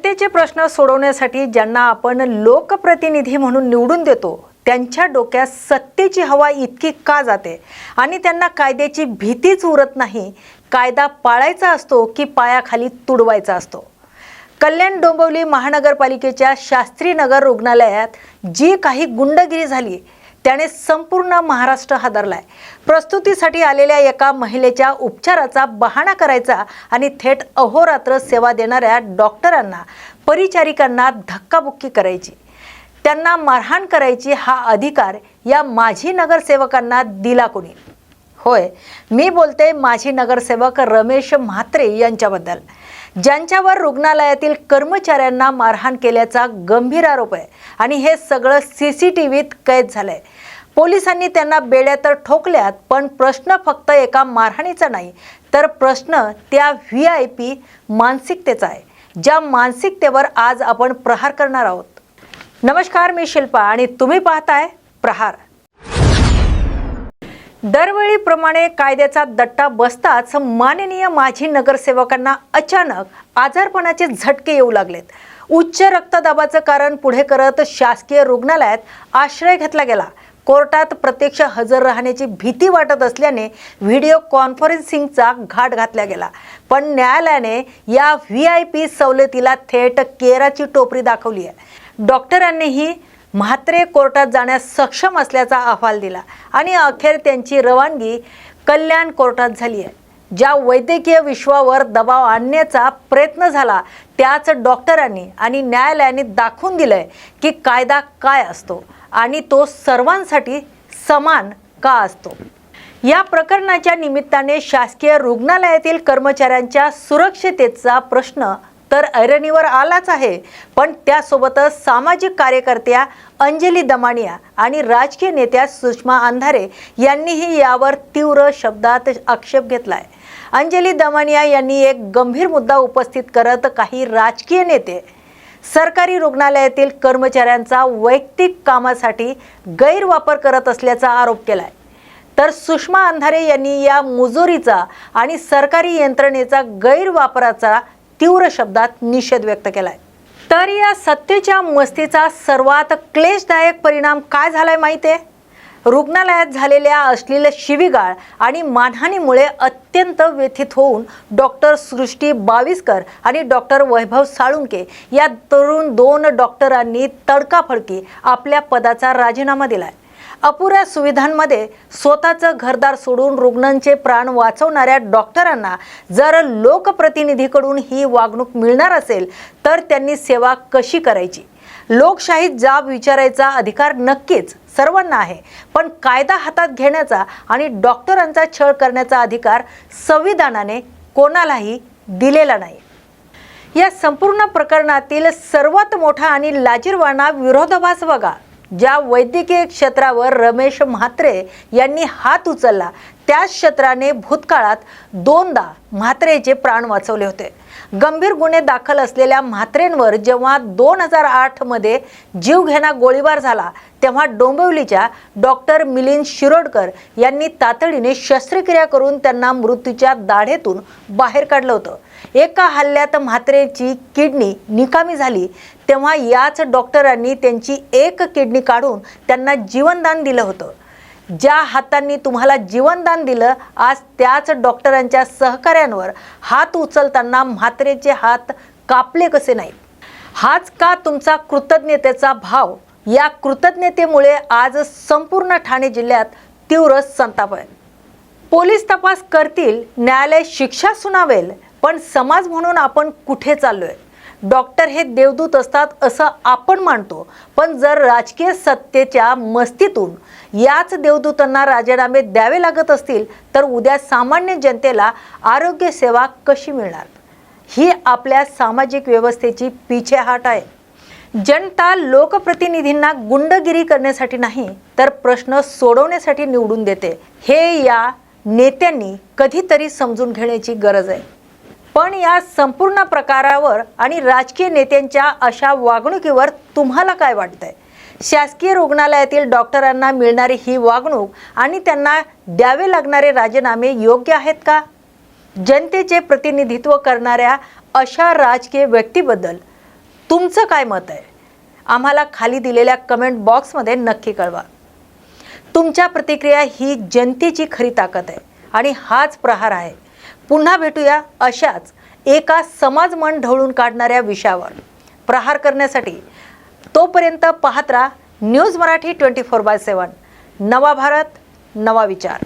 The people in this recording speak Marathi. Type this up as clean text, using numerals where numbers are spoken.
जनतेचे प्रश्न सोडवण्यासाठी ज्यांना आपण लोकप्रतिनिधी म्हणून निवडून देतो त्यांच्या डोक्यात सत्तेची हवा इतकी का जाते आणि त्यांना कायद्याची भीतीच उरत नाही। कायदा पाळायचा असतो की पायाखाली तुडवायचा असतो। कल्याण डोंबिवली महानगरपालिकेच्या शास्त्रीनगर रुग्णालयात जी काही गुंडगिरी झाली त्याने संपूर्ण महाराष्ट्र हादरलाय। प्रस्तुतीसाठी आलेल्या एका महिलेच्या उपचाराचा बहाणा करायचा आणि थेट अहोरात्र सेवा देणाऱ्या डॉक्टरांना परिचारिकांना धक्काबुक्की करायची, त्यांना मारहाण करायची हा अधिकार या माजी नगरसेवकांना दिला कोणी? होय, मी बोलते माजी नगरसेवक रमेश म्हात्रे यांच्याबद्दल, ज्यांच्यावर रुग्णालयातील कर्मचाऱ्यांना मारहाण केल्याचा गंभीर आरोप आहे आणि हे सगळं सीसीटीव्हीत कैद झालंय। पोलिसांनी त्यांना बेड्या तर ठोकल्यात, पण प्रश्न फक्त एका मारहाणीचा नाही, तर प्रश्न त्या VIP मानसिकतेचा आहे, ज्या मानसिकतेवर आज आपण प्रहार करणार आहोत। नमस्कार, मी शिल्पा आणि तुम्ही पाहताय प्रहार। दरवेळीप्रमाणे कायद्याचा दट्टा बसताच माननीय माजी नगरसेवकांना अचानक आजारपणाचे झटके येऊ लागलेत। उच्च रक्तदाबाचं कारण पुढे करत शासकीय रुग्णालयात आश्रय घेतला गेला। कोर्टात प्रत्यक्ष हजर राहण्याची भीती वाटत असल्याने व्हिडिओ कॉन्फरन्सिंगचा घाट घातला गेला, पण न्यायालयाने या VIP सवलतीला थेट केराची टोपरी दाखवली आहे। डॉक्टरांनीही म्हात्रे कोर्टात जाण्यास सक्षम असल्याचा अहवाल दिला आणि अखेर त्यांची रवानगी कल्याण कोर्टात झाली आहे। ज्या वैद्यकीय विश्वावर दबाव आणण्याचा प्रयत्न झाला त्याच डॉक्टरांनी आणि न्यायालयाने दाखवून दिलंय की कायदा काय असतो आणि तो सर्वांसाठी समान का असतो। या प्रकरणाच्या निमित्ताने शासकीय रुग्णालयातील कर्मचाऱ्यांच्या सुरक्षिततेचा प्रश्न तर ऐरणीवर आलाच आहे, पण त्यासोबतच सामाजिक कार्यकर्त्या अंजली दमानिया आणि राजकीय नेत्या सुषमा अंधारे यांनीही यावर तीव्र शब्दात आक्षेप घेतलाय। अंजली दमानिया यांनी एक गंभीर मुद्दा उपस्थित करत काही राजकीय नेते सरकारी रुग्णालयातील कर्मचाऱ्यांचा वैयक्तिक कामासाठी गैरवापर करत असल्याचा आरोप केलाय, तर सुषमा अंधारे यांनी या मुजोरीचा आणि सरकारी यंत्रणेचा गैरवापराचा तीव्र शब्दात निषेध व्यक्त केलाय। तर या सत्तेच्या मस्तीचा सर्वात क्लेशदायक परिणाम काय झालाय माहिती आहे? रुग्णालयात झालेल्या अश्लील शिवीगाळ आणि मानहानीमुळे अत्यंत व्यथित होऊन डॉक्टर सृष्टी बाविस्कर आणि डॉक्टर वैभव साळुंके या तरुण 2 डॉक्टरांनी तडकाफडकी आपल्या पदाचा राजीनामा दिलाय। अपुऱ्या सुविधांमध्ये स्वतःचं घरदार सोडून रुग्णांचे प्राण वाचवणाऱ्या डॉक्टरांना जर लोकप्रतिनिधीकडून ही वागणूक मिळणार असेल तर त्यांनी सेवा कशी करायची? लोकशाहीत जाब विचारायचा अधिकार नक्कीच सर्वांना आहे, पण कायदा हातात घेण्याचा आणि डॉक्टरांचा छळ करण्याचा अधिकार संविधानाने कोणालाही दिलेला नाही। या संपूर्ण प्रकरणातील सर्वात मोठा आणि लाजिरवाणा विरोधाभास बघा। ज्या वैद्यकीय क्षेत्रावर रमेश म्हात्रे यांनी हात उचलला त्याच क्षेत्राने भूतकाळात 2दा म्हात्रेचे प्राण वाचवले होते। गंभीर गुन्हे दाखल असलेल्या म्हात्रेंवर जेव्हा 2008 मध्ये जीवघेणा गोळीबार झाला तेव्हा डोंबिवलीच्या डॉक्टर मिलिंद शिरोडकर यांनी तातडीने शस्त्रक्रिया करून त्यांना मृत्यूच्या दाढेतून बाहेर काढलं होतं। एका हल्ल्यात म्हात्रेची किडनी निकामी झाली तेव्हा याच डॉक्टरांनी त्यांची एक किडनी काढून त्यांना जीवनदान दिलं होतं। ज्या हातांनी तुम्हाला जीवनदान दिलं, आज त्याच डॉक्टरांच्या सहकाऱ्यांवर हात उचलताना म्हात्रेचे हात कापले कसे नाहीत? हाच का तुमचा कृतज्ञतेचा भाव? या कृतज्ञतेमुळे आज संपूर्ण ठाणे जिल्ह्यात तीव्र संताप आहे। पोलीस तपास करतील, न्यायालय शिक्षा सुनावेल, पण समाज म्हणून आपण कुठे चाललोय? डॉक्टर हे देवदूत असतात असं आपण मानतो, पण जर राजकीय सत्तेच्या मस्तीतून याच देवदूतांना राजीनामे द्यावे लागत असतील तर उद्या सामान्य जनतेला आरोग्य सेवा कशी मिळणार? ही आपल्या सामाजिक व्यवस्थेची पिछेहाट आहे। जनता लोकप्रतिनिधींना गुंडगिरी करण्यासाठी नाही तर प्रश्न सोडवण्यासाठी निवडून देते, हे या नेत्यांनी कधीतरी समजून घेण्याची गरज आहे। पण या संपूर्ण प्रकारावर आणि राजकीय नेत्यांच्या अशा वागणुकीवर तुम्हाला काय वाटतंय? शासकीय रुग्णालयातील डॉक्टरांना मिळणारी ही वागणूक आणि त्यांना द्यावे लागणारे राजीनामे योग्य आहेत का? जनतेचे प्रतिनिधित्व करणाऱ्या अशा राजकीय व्यक्तीबद्दल तुमचं काय मत आहे? आम्हाला खाली दिलेल्या कमेंट बॉक्समध्ये नक्की कळवा. तुमच्या प्रतिक्रिया ही जनतेची खरी ताकद आहे आणि हाच प्रहार आहे. पुन्हा भेटूया अशाच एका समाज मन ढवळून काढणाऱ्या विषयावर प्रहार करण्यासाठी. तोपर्यंत पाहत राहा न्यूज मराठी 24/7. नवा भारत, नवा विचार.